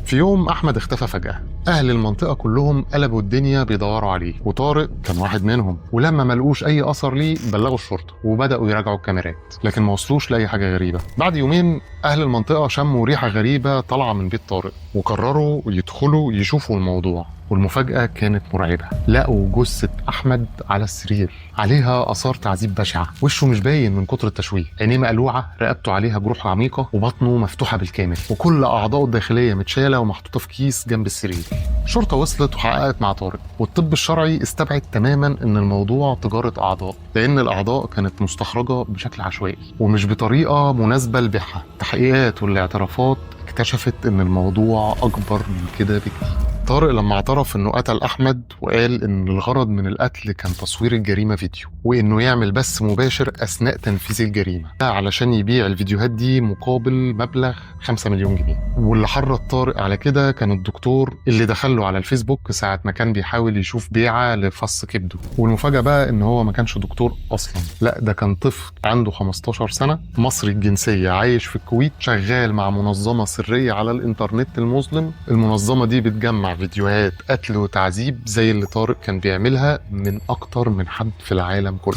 في يوم أحمد اختفى فجأة. أهل المنطقة كلهم قلبوا الدنيا بيدوروا عليه، وطارق كان واحد منهم. ولما ملقوش أي أثر ليه بلغوا الشرطة وبدأوا يراجعوا الكاميرات، لكن ما وصلوش لأي حاجة غريبة. بعد يومين أهل المنطقة شموا ريحة غريبة طالعة من بيت طارق، وقرروا يدخلوا يشوفوا الموضوع. والمفاجأة كانت مرعبة. لقوا جثة أحمد على السرير، عليها آثار تعذيب بشعة. وشه مش باين من كتر التشويه، عينيه مقلوعة، رقبته عليها جروح عميقة، وبطنه مفتوحة بالكامل، وكل أعضائه الداخلية متشالة ومحطوطة في كيس جنب السرير. الشرطة وصلت وحققت مع طارق، والطب الشرعي استبعد تماما إن الموضوع تجارة أعضاء، لأن الأعضاء كانت مستخرجة بشكل عشوائي ومش بطريقة مناسبة لبيعها. التحقيقات والاعترافات اكتشفت إن الموضوع أكبر من كده بكتير. طارق لما اعترف انه قتل احمد، وقال ان الغرض من القتل كان تصوير الجريمه فيديو، وانه يعمل بث مباشر اثناء تنفيذ الجريمه، ده علشان يبيع الفيديوهات دي مقابل مبلغ 5 مليون جنيه. واللي حرض طارق على كده كان الدكتور اللي دخله على الفيسبوك ساعه ما كان بيحاول يشوف بيعه لفص كبده. والمفاجاه بقى ان هو ما كانش دكتور اصلا، لا ده كان طفل عنده 15 سنه، مصري الجنسيه، عايش في الكويت، شغال مع منظمه سريه على الانترنت المظلم. المنظمه دي بتجمع فيديوهات قتل وتعذيب زي اللي طارق كان بيعملها من اكتر من حد في العالم كله.